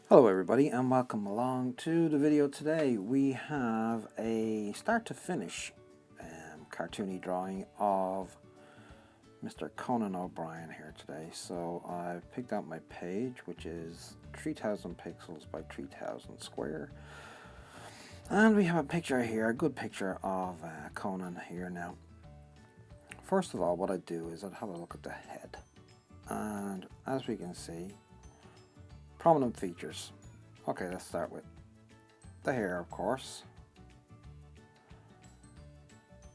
Hello everybody and welcome along to the video today. We have a start to finish cartoony drawing of Mr. Conan O'Brien here today. So I picked out my page, which is 3000 pixels by 3000 square. And we have a picture here, a good picture of Conan here now. First of all, what I do is I'd have a look at the head. And as we can see, prominent features. Okay, let's start with the hair, of course.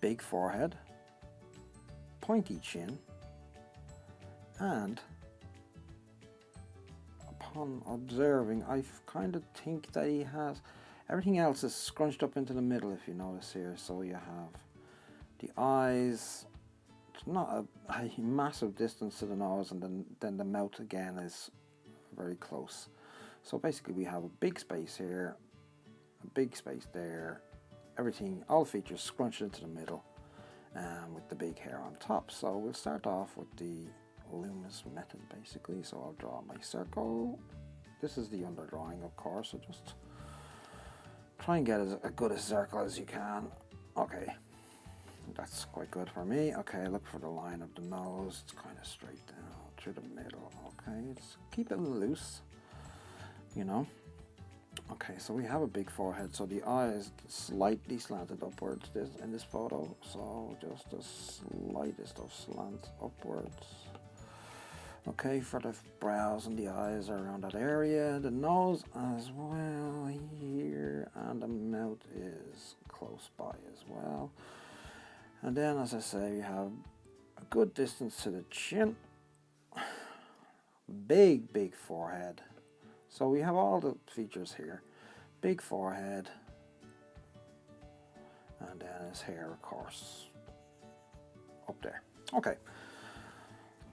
Big forehead, pointy chin, and upon observing, I kind of think that he has everything else is scrunched up into the middle, if you notice here. So you have the eyes. It's not a massive distance to the nose, and then the mouth again is very close. So basically we have a big space here, a big space there, everything, all the features scrunched into the middle, with the big hair on top. So we'll start off with the Loomis method basically. So I'll draw my circle. This is the underdrawing, of course, so just try and get as good a circle as you can. Okay, that's quite good for me. Okay, look for the line of the nose. It's kind of straight down through the middle. Okay, just keep it loose, you know. Okay, so we have a big forehead, so the eye is slightly slanted upwards in this photo, so just the slightest of slants upwards. Okay, for the brows and the eyes are around that area, the nose as well here, and the mouth is close by as well. And then, as I say, we have a good distance to the chin. Big forehead. So we have all the features here. Big forehead. And then his hair, of course, up there. Okay.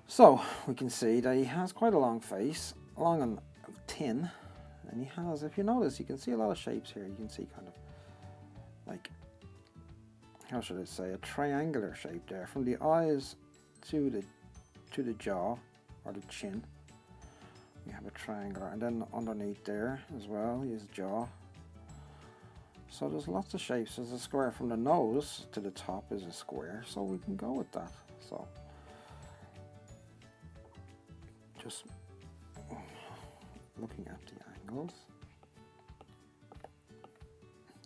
So we can see that he has quite a long face, long and thin. And he has, if you notice, you can see a lot of shapes here. You can see kind of like, how should I say, a triangular shape there. From the eyes to the jaw, or the chin. We have a triangle, and then underneath there as well, his jaw. So there's lots of shapes. There's a square from the nose to the top is a square, so we can go with that. So just looking at the angles.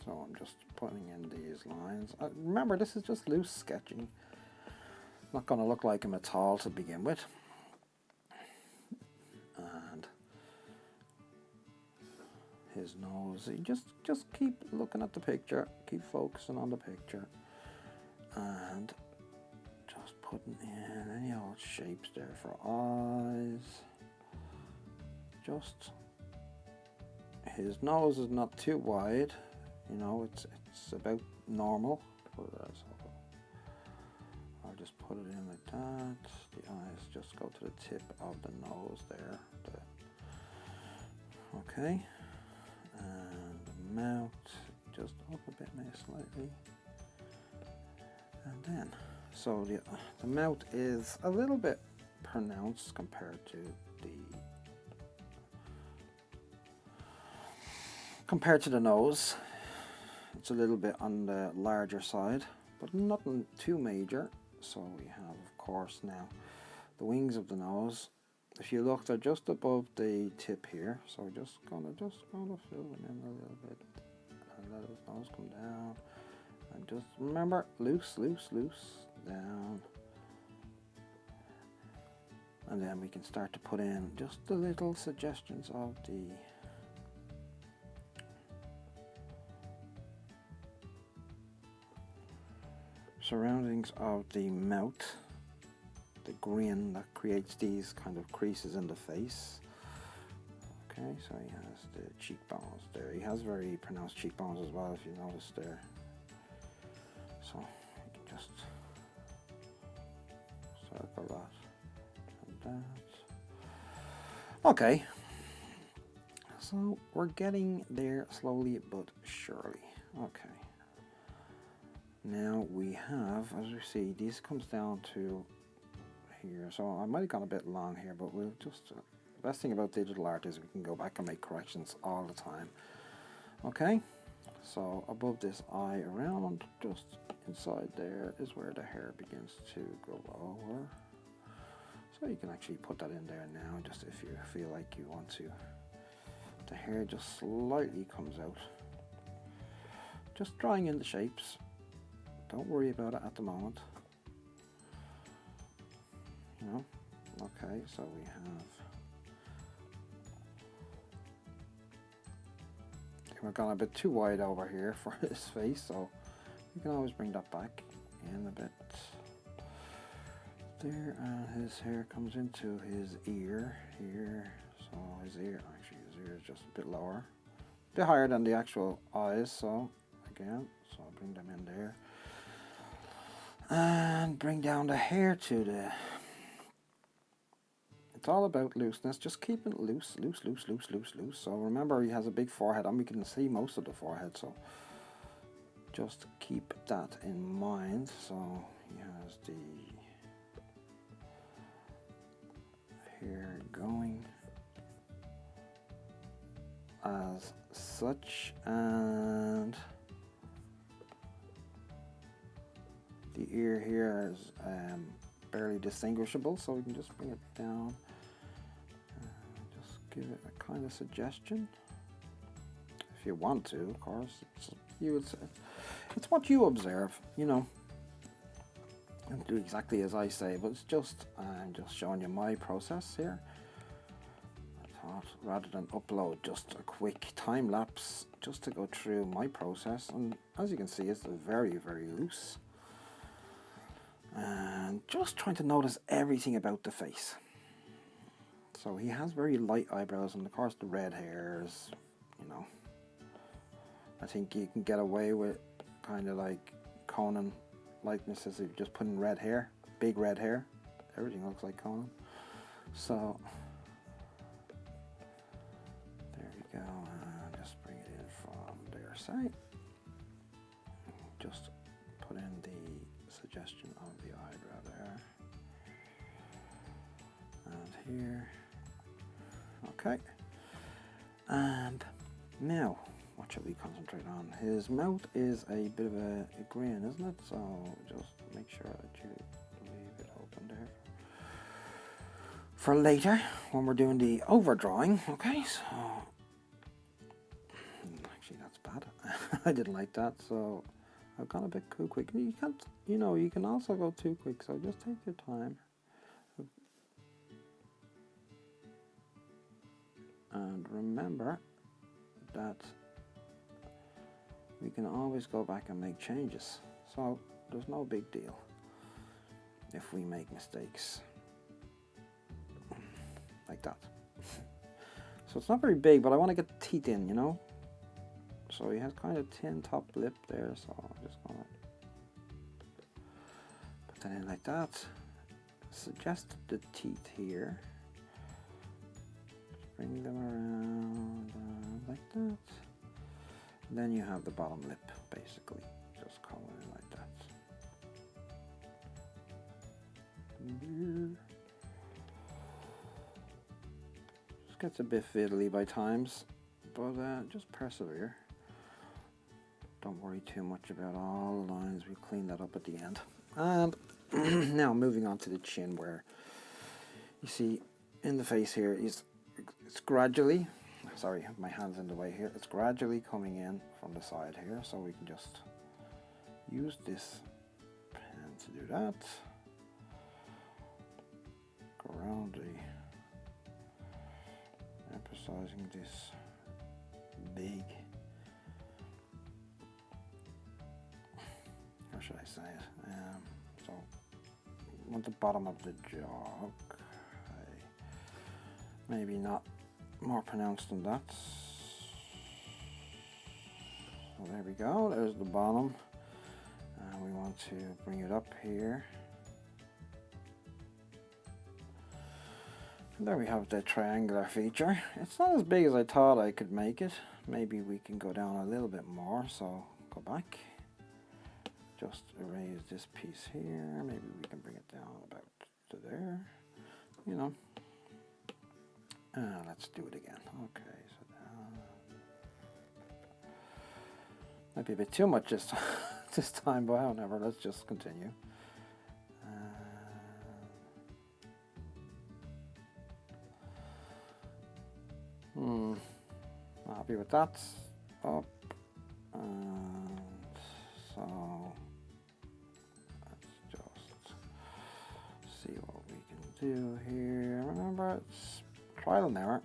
So I'm just putting in these lines. Remember, this is just loose sketching. Not going to look like him at all to begin with. His nose, you just keep looking at the picture, keep focusing on the picture, and just putting in any old shapes there for eyes. Just his nose is not too wide, you know, it's about normal. I'll just put it in like that. The eyes just go to the tip of the nose there. Okay. And the mouth just up a bit now slightly, and then so the mouth is a little bit pronounced compared to the nose. It's a little bit on the larger side, but nothing too major. So we have, of course, now the wings of the nose. If you look, they're just above the tip here, so we're just gonna fill them in a little bit and let his nose come down. And just remember, loose, down. And then we can start to put in just the little suggestions of the surroundings of the mouth. The grin that creates these kind of creases in the face. Okay, so he has the cheekbones there. He has very pronounced cheekbones as well, if you notice there. So you can just circle that and that. Okay, so we're getting there slowly but surely. Okay. Now we have, as we see, this comes down to here, so I might have gone a bit long here, but we'll just best thing about digital art is we can go back and make corrections all the time. Okay, so above this eye around, just inside there is where the hair begins to grow over. So you can actually put that in there now, just if you feel like you want to. The hair just slightly comes out. Just drawing in the shapes. Don't worry about it at the moment. You know? Okay, so we have... We're gone a bit too wide over here for his face, so you can always bring that back in a bit. There, and his hair comes into his ear here. So his ear is just a bit lower. A bit higher than the actual eyes, so again, so I'll bring them in there. And bring down the hair to the... It's all about looseness, just keep it loose. So remember, he has a big forehead, and we can see most of the forehead, so just keep that in mind. So he has the hair going as such, and the ear here is barely distinguishable, so we can just bring it down. Just give it a kind of suggestion, if you want to, of course. It's what you observe, you know. And do exactly as I say, but it's just I'm just showing you my process here. I thought rather than upload just a quick time lapse, just to go through my process, and as you can see, it's very, very loose. And just trying to notice everything about the face. So he has very light eyebrows, and of course the red hairs, you know. I think you can get away with kind of like Conan likenesses if you just put in red hair, big red hair. Everything looks like Conan. So there you go, and just bring it in from their side. Just put in the suggestion of the eyebrow there, and here. Okay, and now what shall we concentrate on? His mouth is a bit of a grin, isn't it? So just make sure that you leave it open there for later when we're doing the overdrawing. Okay, so actually that's bad. I didn't like that, so I've gone a bit too quick. You can't, you know, you can also go too quick, so just take your time. And remember that we can always go back and make changes. So there's no big deal if we make mistakes like that. So it's not very big, but I want to get the teeth in, you know. So he has kind of thin top lip there, so I'm just gonna put that in like that. Suggest the teeth here. Just bring them around like that. And then you have the bottom lip, basically. Just color in like that. Just gets a bit fiddly by times, but just persevere. Don't worry too much about all the lines. We'll clean that up at the end. And now moving on to the chin, where you see in the face here it's gradually, sorry, my hand's in the way here, it's gradually coming in from the side here, so we can just use this pen to do that. Go around emphasizing this big, how should I say it? So on the bottom of the jaw. Okay. Maybe not more pronounced than that. So there we go. There's the bottom. And we want to bring it up here. And there we have the triangular feature. It's not as big as I thought I could make it. Maybe we can go down a little bit more. So go back. Just erase this piece here. Maybe we can bring it down about to there. You know. Let's do it again. Okay, so might be a bit too much this time, this time, but however, let's just continue. Happy with that. Up. And so let's just see what we can do here. Remember, it's trial and error.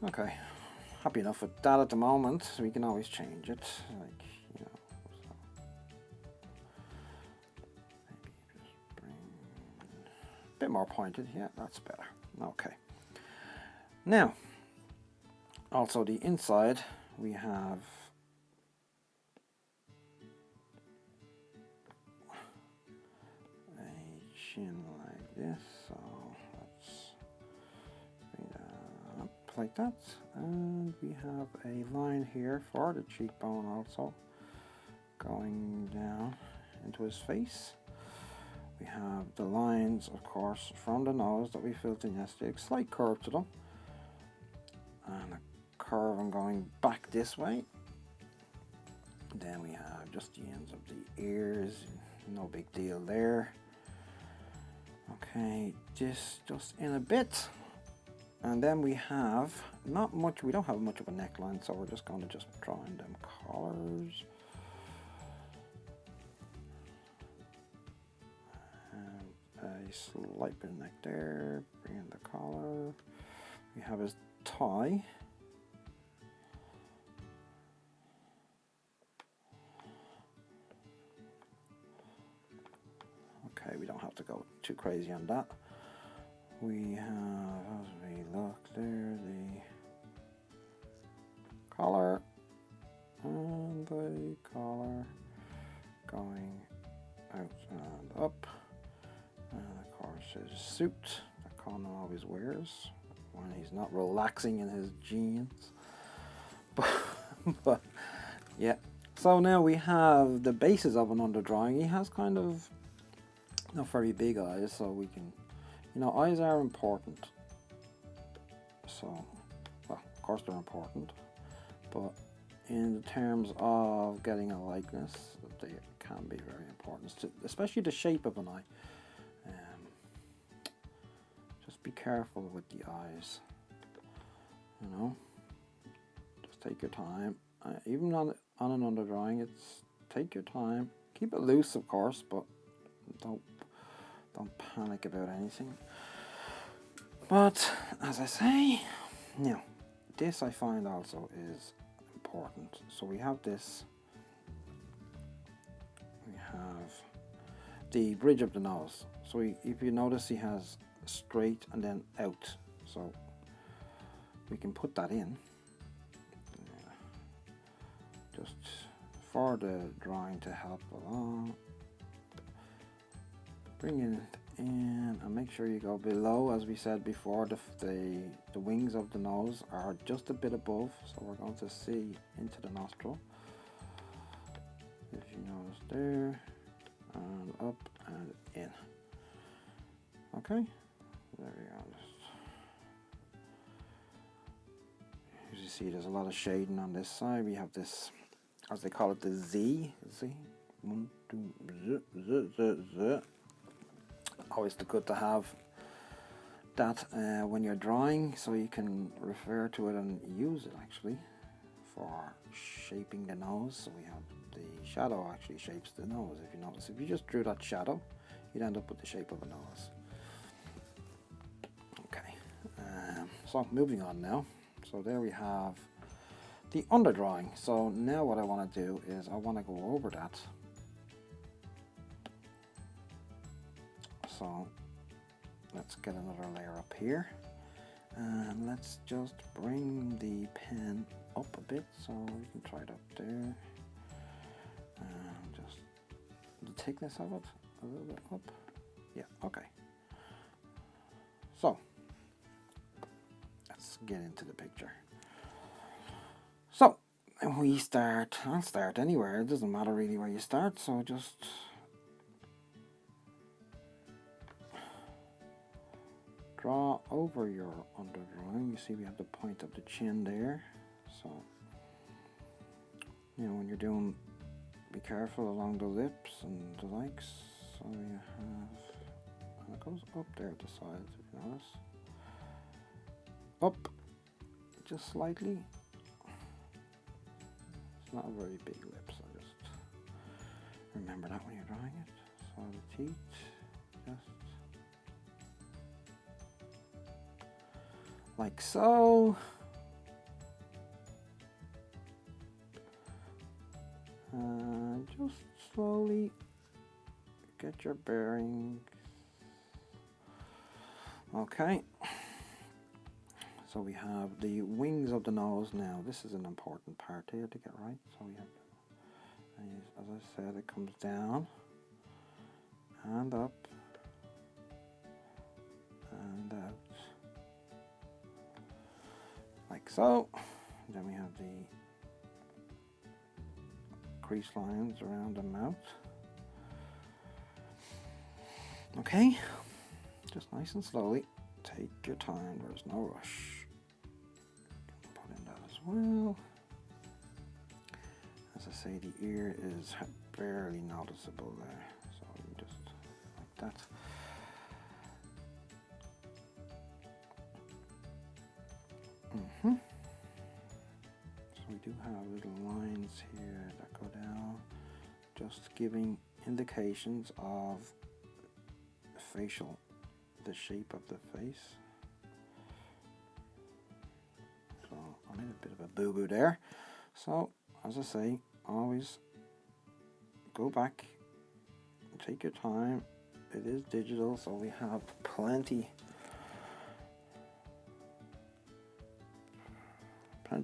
Okay, happy enough with that at the moment. So we can always change it, like, you know. So maybe just bring a bit more pointed. Yeah, that's better. Okay. Now, also the inside, we have a chin like this. So let's bring that up like that, and we have a line here for the cheekbone also going down into his face. We have the lines, of course, from the nose that we filled in yesterday, a slight curve to them, and a curve and going back this way. Then we have just the ends of the ears, no big deal there. Okay, this just in a bit. And then we have not much, we don't have much of a neckline, so we're just going to just draw in them collars. And a slight bit of neck there, bring in the collar. We have his tie. Okay, we don't have to go too crazy on that. We have, as we look there, the collar and the collar going out and up. And of course his suit that Conan always wears when he's not relaxing in his jeans. But yeah, so now we have the basis of an underdrawing. He has kind of not very big eyes, so we can, you know, eyes are important. So, well, of course they're important, but in terms of getting a likeness, they can be very important, especially the shape of an eye. Just be careful with the eyes, you know, just take your time. Even on an underdrawing, it's take your time, keep it loose of course, but don't panic about anything. But as I say, now this I find also is important. So we have this, we have the bridge of the nose. So if you notice, he has straight and then out, so we can put that in just for the drawing to help along. Bring it in and make sure you go below, as we said before, the wings of the nose are just a bit above, so we're going to see into the nostril, if you notice there, and up and in. Okay, there we go. As you see, there's a lot of shading on this side. We have this, as they call it, the Z. One, two, z. Always good to have that when you're drawing, so you can refer to it and use it actually for shaping the nose. So we have the shadow actually shapes the nose. If you notice, if you just drew that shadow, you'd end up with the shape of a nose. Okay, so moving on now. So there we have the underdrawing. So now what I want to do is I want to go over that. So let's get another layer up here, and let's just bring the pen up a bit, so we can try it up there, and just the thickness of it a little bit up. Yeah, okay. So let's get into the picture. So and we start, I'll start anywhere, it doesn't matter really where you start, so just draw over your underdrawing. You see we have the point of the chin there. So, you know, when you're doing, be careful along the lips and the likes. So you have, and it goes up there at the sides, if you notice. Up, just slightly. It's not a very big lip, so just remember that when you're drawing it. So the teeth, just like so. And just slowly get your bearings. Okay. So we have the wings of the nose now. This is an important part here to get right. So we have, as I said, it comes down and up and out, like so. And then we have the crease lines around the mouth. Okay, just nice and slowly. Take your time, there's no rush. Put in that as well. As I say, the ear is barely noticeable there, so just like that. So we do have little lines here that go down, just giving indications of the shape of the face. So I made a bit of a boo-boo there. So as I say, always go back, take your time. It is digital, so we have plenty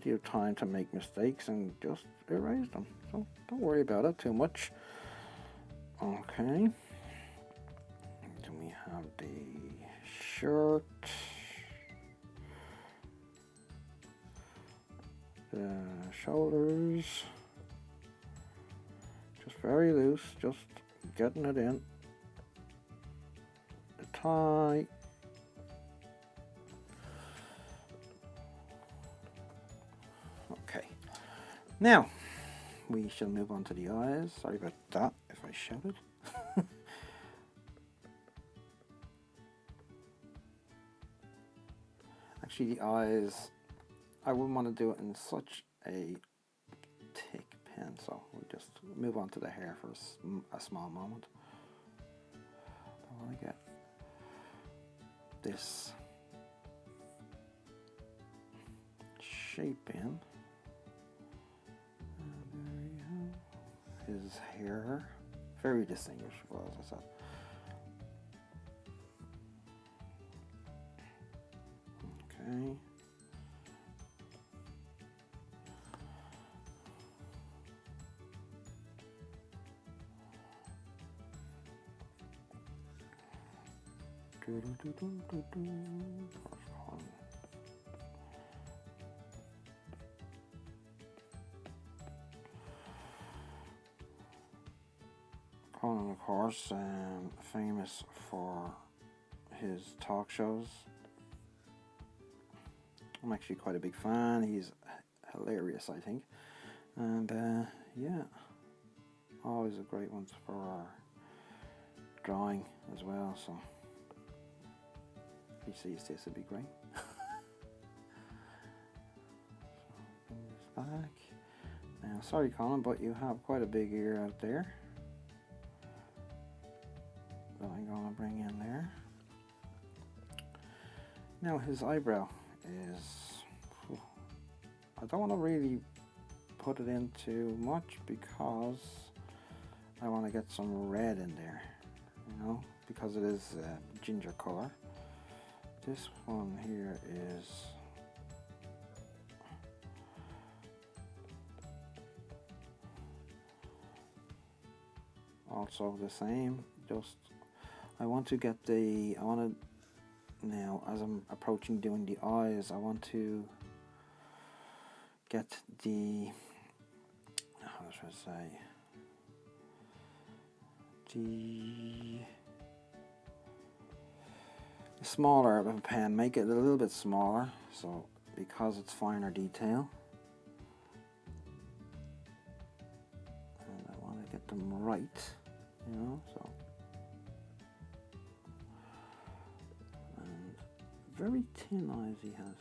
of time to make mistakes and just erase them. So don't worry about it too much. Okay. Then we have the shirt, the shoulders, just very loose, just getting it in. The tie. Okay. Now we shall move on to the eyes. Sorry about that if I shouted. Actually, the eyes, I wouldn't want to do it in such a thick pen, so we'll just move on to the hair for a small moment. I want to get this shape in. And there you go. His hair, very distinguishable, as I said. Okay. Conan, of course, famous for his talk shows. I'm actually quite a big fan. He's hilarious, I think. And yeah, always a great one for our drawing as well. So if he sees this, it'd be great. So bring this back. Now, sorry, Conan, but you have quite a big ear out there. So I'm going to bring in there. Now his eyebrow is, I don't want to really put it in too much because I want to get some red in there, you know, because it is ginger color. This one here is also the same. Just I want to get the, now as I'm approaching doing the eyes, I want to get the, how should I say, smaller of a pen, make it a little bit smaller, so because it's finer detail. And I want to get them right, you know, so. And very thin eyes he has.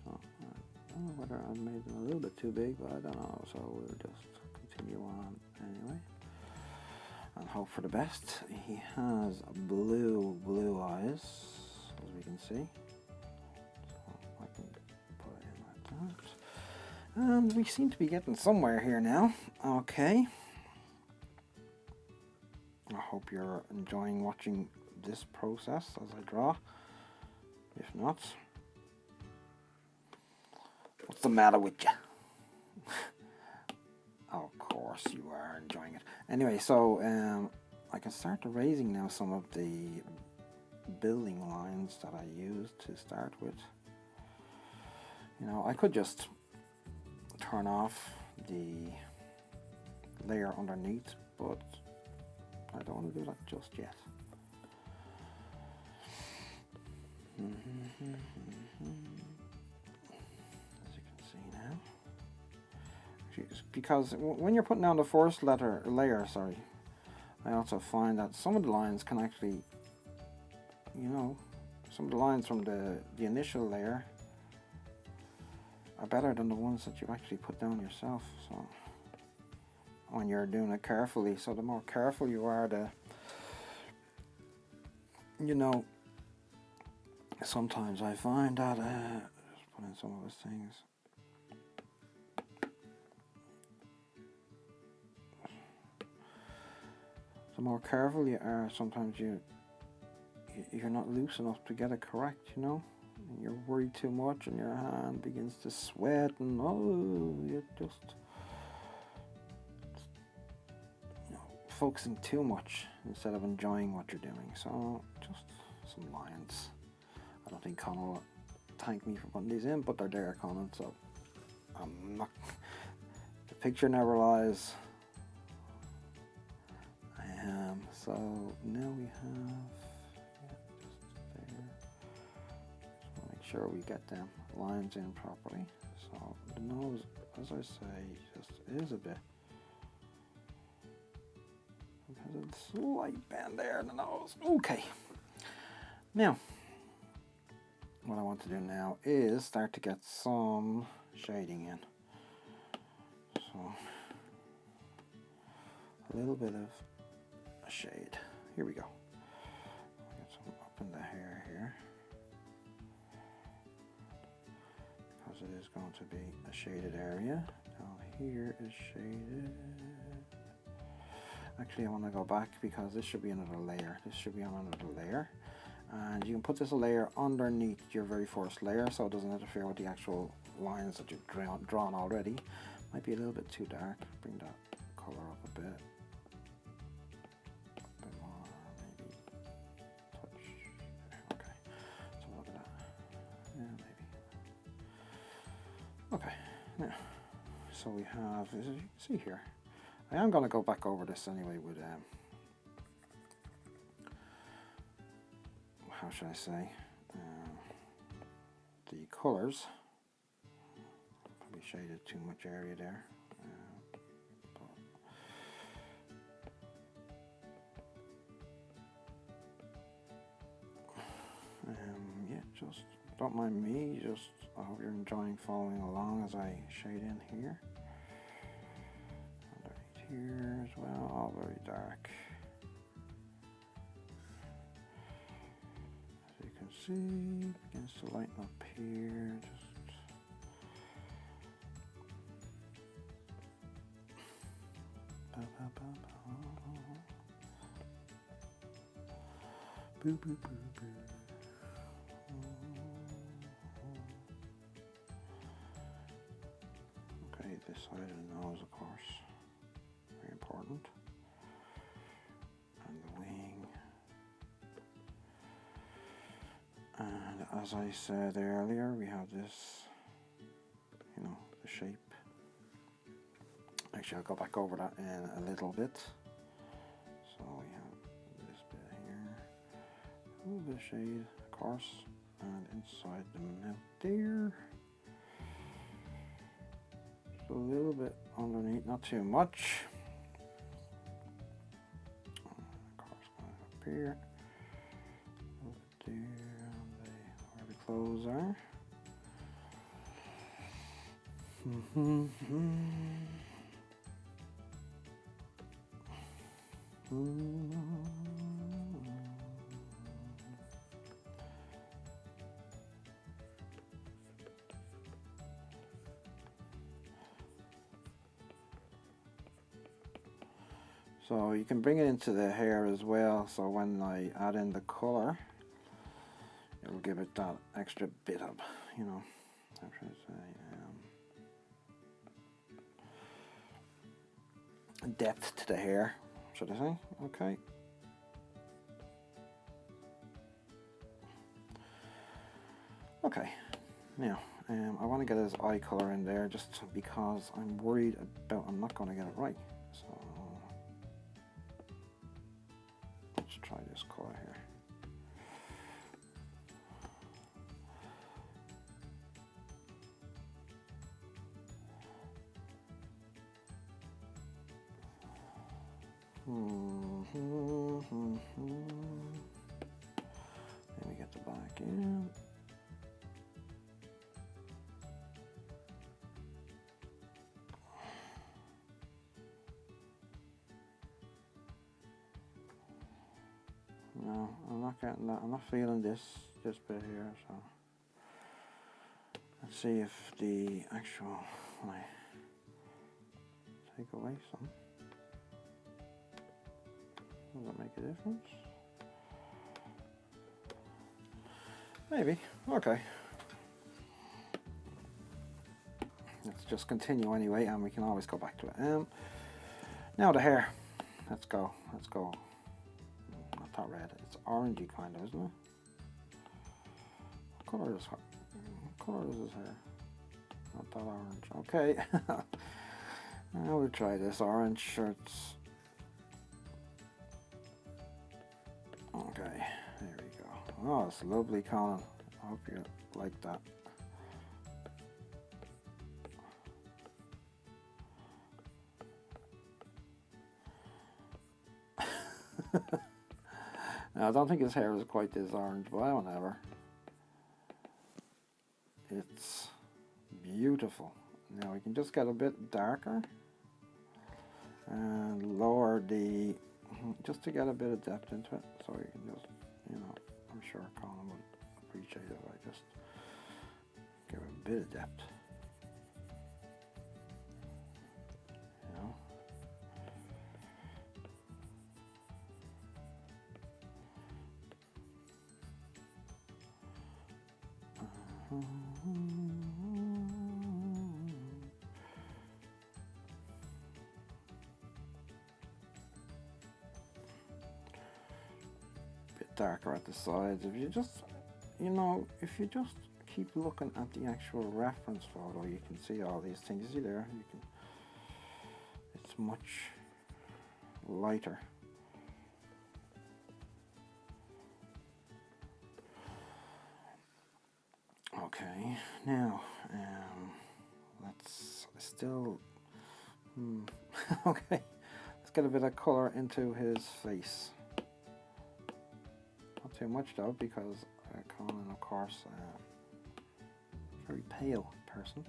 So I don't know whether I made them a little bit too big, but I don't know, so we'll just continue on anyway. And hope for the best. He has blue eyes, as we can see. So I can put it in like that. And we seem to be getting somewhere here now. Okay. I hope you're enjoying watching this process as I draw. If not, what's the matter with you? Of course you are enjoying it. Anyway, so I can start erasing now some of the building lines that I used to start with. You know, I could just turn off the layer underneath, but I don't want to do that just yet. As you can see now. Because when you're putting down the first layer, I also find that some of the lines can actually, you know, some of the lines from the initial layer are better than the ones that you actually put down yourself. So when you're doing it carefully, so the more careful you are, the, you know, sometimes I find that just put in some of those things. The more careful you are, sometimes you're not loose enough to get it correct, you know. And you're worried too much, and your hand begins to sweat, and you're just, you know, focusing too much instead of enjoying what you're doing. So just some lines. I don't think Conan will thank me for putting these in, but they're there, Conan. So I'm not. The picture never lies. So now we have, just there. Just want to make sure we get them lines in properly. So the nose, as I say, just is a bit. It has a slight bend there in the nose. Okay. Now, what I want to do now is start to get some shading in. So a little bit of shade. Here we go. Get some up in the hair here, because it is going to be a shaded area. Down here is shaded. Actually, I want to go back because this should be another layer. This should be on another layer, and you can put this layer underneath your very first layer, so it doesn't interfere with the actual lines that you've drawn already. Might be a little bit too dark. Bring that color up a bit. Okay, now, so we have, as you can see here, I am going to go back over this anyway with, how should I say, the colors. Probably shaded too much area there. Yeah, just don't mind me, just I hope you're enjoying following along as I shade in here. Underneath here as well, all very dark. As you can see, begins to lighten up here. Boo boo boo boo. Okay, this side of the nose, of course, very important, and the wing. And as I said earlier, we have this, you know, the shape. Actually, I'll go back over that in a little bit. So we have this bit here. little bit of shade, of course, and inside the mouth there. Just a little bit underneath, not too much. Of course, going up here. A little bit there, where the clothes are. So you can bring it into the hair as well, so when I add in the colour, it'll give it that extra bit of, you know, I'm trying to say, depth to the hair, should I say? Okay. Okay, now I want to get his eye colour in there just because I'm worried about I'm not going to get it right. So let's try this colour here. Let me get the back in. No, I'm not getting that. I'm not feeling this bit here. So let's see if the actual, when I take away some, does that make a difference? Maybe. Okay. Let's just continue anyway, and we can always go back to it. Now the hair. Let's go. Let's go. Not that red. It's orangey kind of, isn't it? What color is his hair? Not that orange. Okay. Now we'll try this orange shirts. Okay, there we go. Oh, it's lovely, Conan. I hope you like that. Now, I don't think his hair is quite this orange, but whatever. It's beautiful. Now we can just get a bit darker and lower the, just to get a bit of depth into it. So you can just, you know, I'm sure Conan would appreciate it if I just give it a bit of depth. You know. Bit darker at the sides. If you just, you know, if you just keep looking at the actual reference photo, you can see all these things. You see there? You can. It's much lighter. Okay, now let's still. Okay, let's get a bit of color into his face. Not too much though, because Conan, of course, very pale person,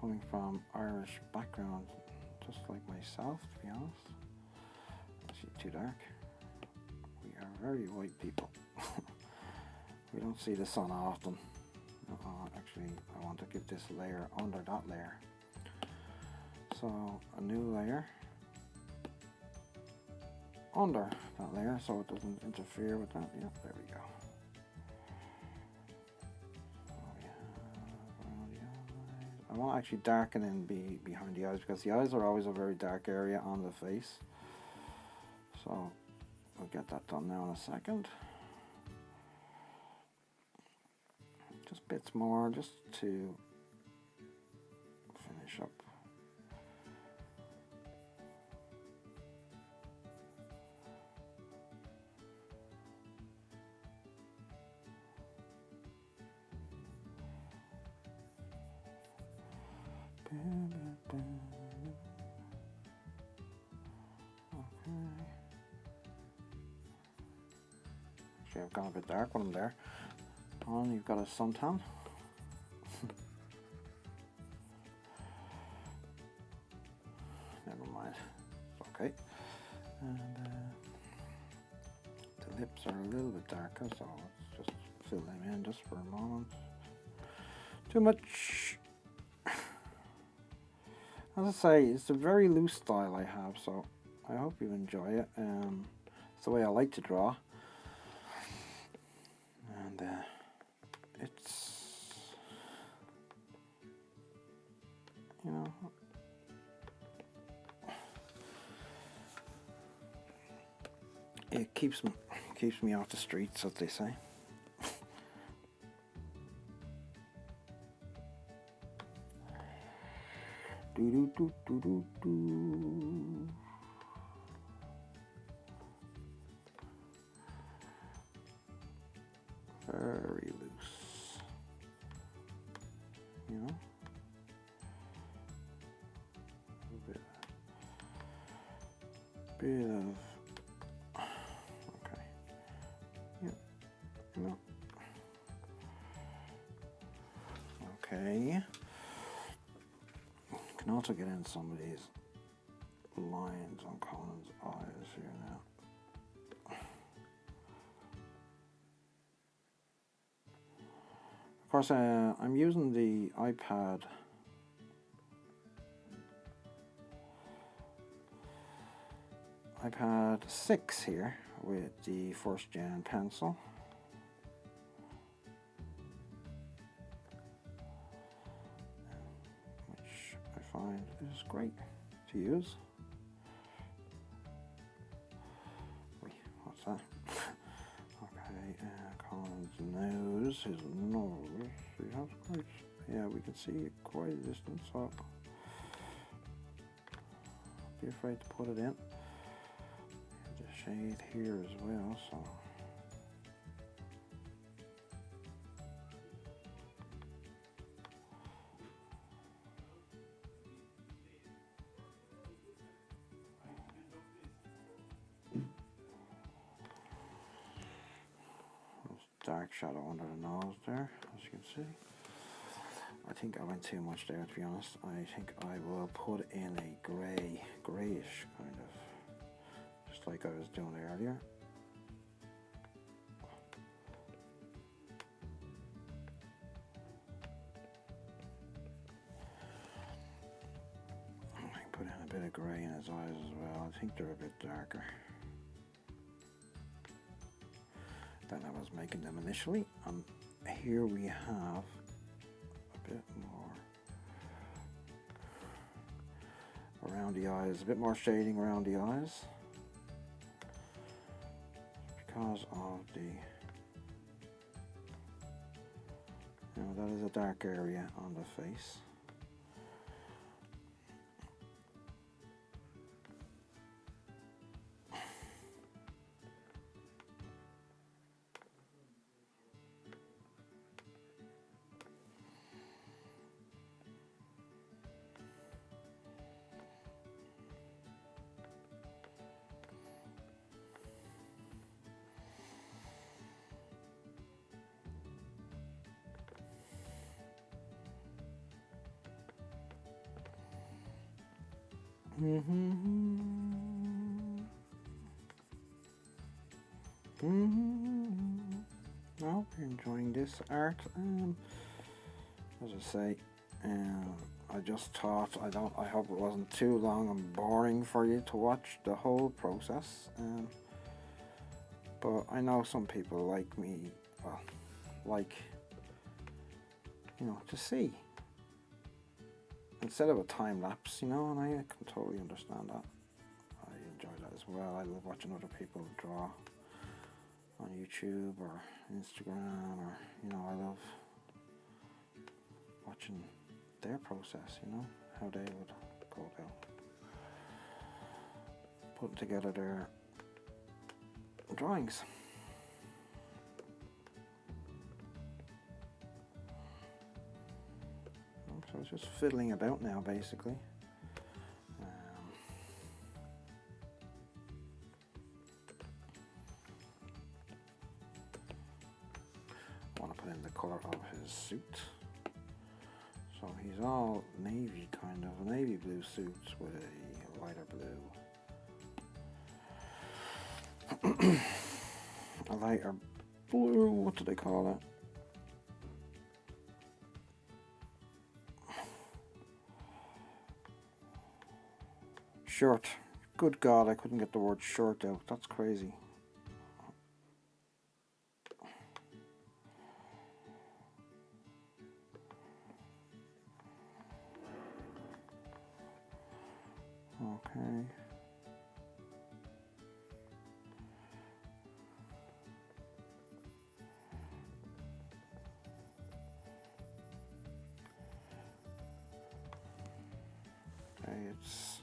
coming from Irish background, just like myself, to be honest. Actually, too dark. We are very white people. We don't see the sun often. Actually, I want to give this layer under that layer. So a new layer under that layer, so it doesn't interfere with that. Yeah, there we go. So we have around the eyes. I want to actually darken in behind the eyes, because the eyes are always a very dark area on the face. So we'll get that done now in a second. Just bits more, just to finish up. Actually, I've gone a bit dark when I'm there. On, you've got a suntan. Never mind. Okay. And the lips are a little bit darker, so let's just fill them in just for a moment. Too much. As I say, it's a very loose style I have, so I hope you enjoy it. It's the way I like to draw. And it's, you know, it keeps me off the streets, as they say. Do do do do do do. Very loose, you know. A bit of. Okay. Yeah. No. Okay. Can also get in some of these lines on Conan's eyes here now. Of course, I'm using the iPad 6 here with the 1st gen pencil. Which I find is great to use. Wait, what's that? Okay, Colin's nose, his nose. He has quite, yeah, we can see quite a distance, so be afraid to put it in. The shade here as well, so. Dark shadow under the nose there, as you can see. I think I went too much there, to be honest. I think I will put in a grayish kind of, just like I was doing earlier. I might put in a bit of grey in his eyes as well. I think they're a bit darker than I was making them initially. And here we have a bit more around the eyes, a bit more shading around the eyes because of the, you know, that is a dark area on the face. I hope you're enjoying this art. As I say, I just thought I hope it wasn't too long and boring for you to watch the whole process. But I know some people like me, well, like, you know, to see instead of a time lapse, you know, and I can totally understand that. I enjoy that as well. I love watching other people draw on YouTube or Instagram, or, you know, I love watching their process, you know, how they would go about putting together their drawings. So it's just fiddling about now, basically. I want to put in the colour of his suit. So he's all navy, kind of a navy blue suit with a lighter blue. A lighter blue, what do they call it? Shirt. Good God, I couldn't get the word shirt out. That's crazy. Okay. Okay, it's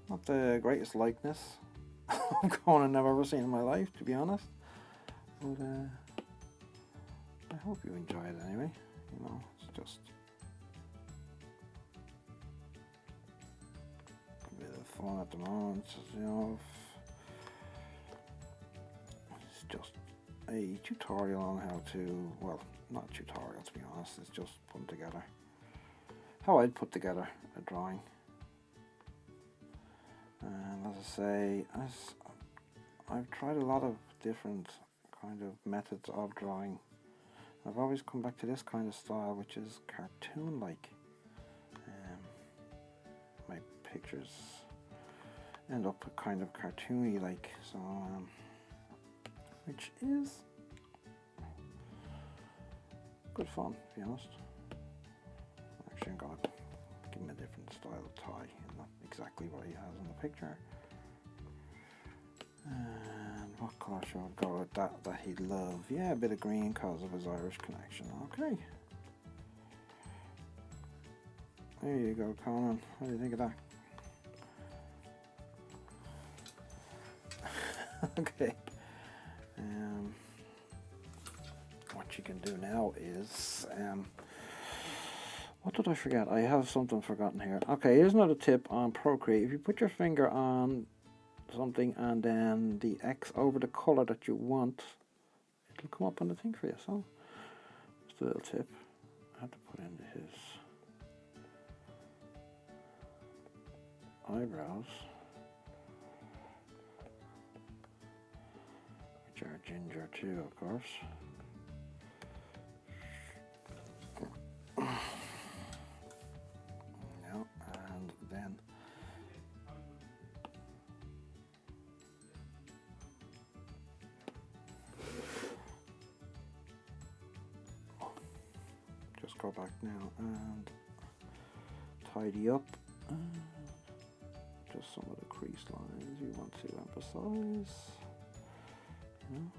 not the greatest likeness of Conan I've ever seen in my life, to be honest. But I hope you enjoy it anyway. You know, it's just a bit of fun at the moment. You know, it's just a tutorial on how to, well, not a tutorial to be honest, it's just putting together how I'd put together a drawing. And as I say, I've tried a lot of different kind of methods of drawing. I've always come back to this kind of style, which is cartoon-like. My pictures end up kind of cartoony-like, so which is good fun, to be honest. Actually, I'm gonna give him a different style of tie, and not exactly what he has in the picture. And what colour should I go with? That he'd love. Yeah, a bit of green because of his Irish connection. Okay. There you go, Conan. What do you think of that? Okay. What you can do now is what did I forget? I have something forgotten here. Okay, here's another tip on Procreate. If you put your finger on something and then the X over the color that you want, it'll come up on the thing for you. So just a little tip. I had to put in his eyebrows, which are ginger too, of course. No, and then just go back now and tidy up just some of the crease lines you want to emphasize. You know?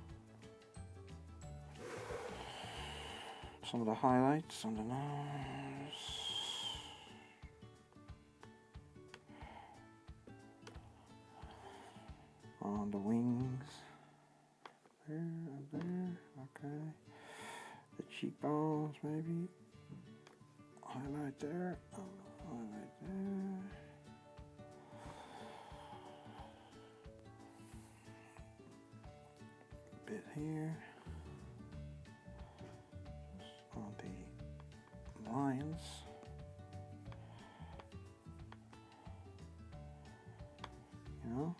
Some of the highlights on the nose. On the wings. There and there. Okay. The cheekbones maybe. Highlight there. Highlight there. A bit here. On the lines, you know,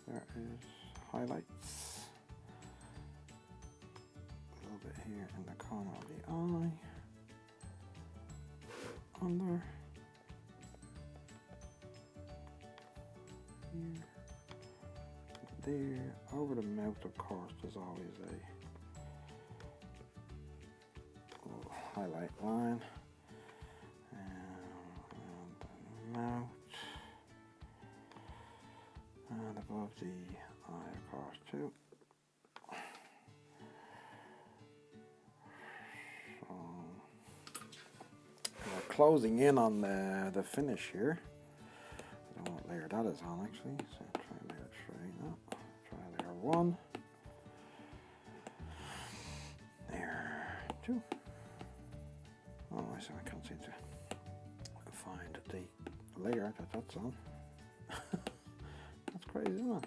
there is highlights, a little bit here in the corner of the eye, under, here, there, over the mouth of course there's always a highlight line, and the mouth, and above the eye of course too. So we're closing in on the finish here. I don't know what layer that is on actually, so try layer 3, no, try layer 1, layer 2. Oh, I can't seem to. find the layer that that's on. That's crazy, isn't it?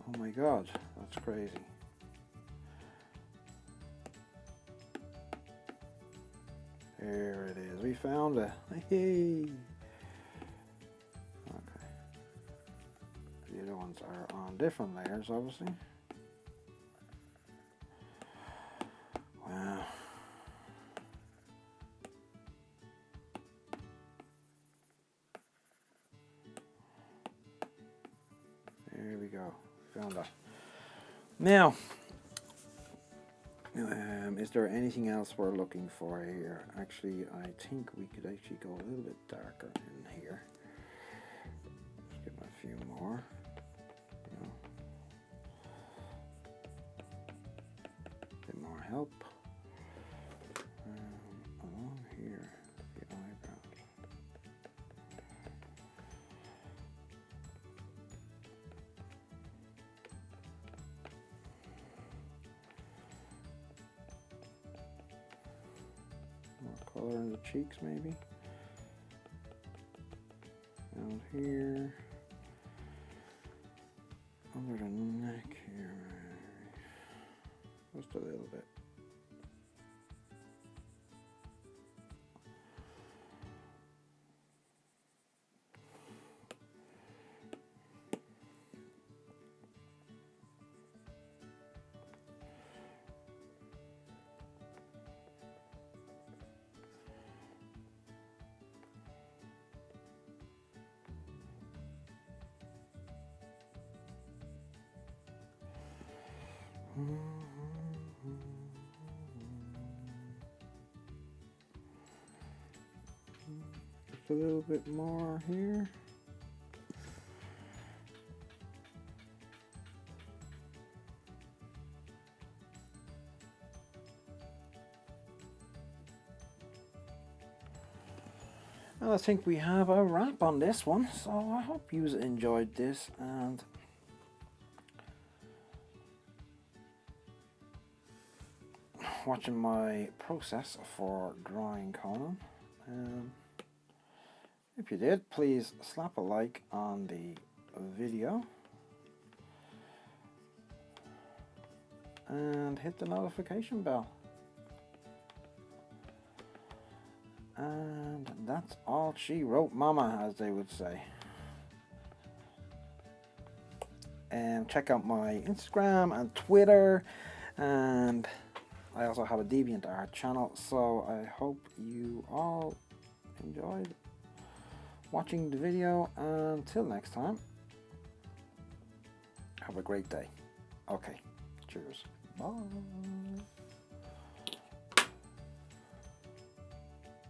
Oh my god, that's crazy. There it is, we found it. Hey! Okay. The other ones are on different layers, obviously. Wow. There we go. Found that. Now, is there anything else we're looking for here? Actually, I think we could actually go a little bit darker in here. Let's give a few more. A bit more help. Along here, the eyebrows. More color in the cheeks, maybe. Down here. Under the neck here. Just a little bit. Just a little bit more here. Well, I think we have a wrap on this one, so I hope you enjoyed this, and watching my process for drawing Conan. If you did, please slap a like on the video and hit the notification bell. And that's all she wrote, mama, as they would say. And check out my Instagram and Twitter, and I also have a DeviantArt channel, so I hope you all enjoyed watching the video. Until next time, have a great day. Okay, cheers. Bye.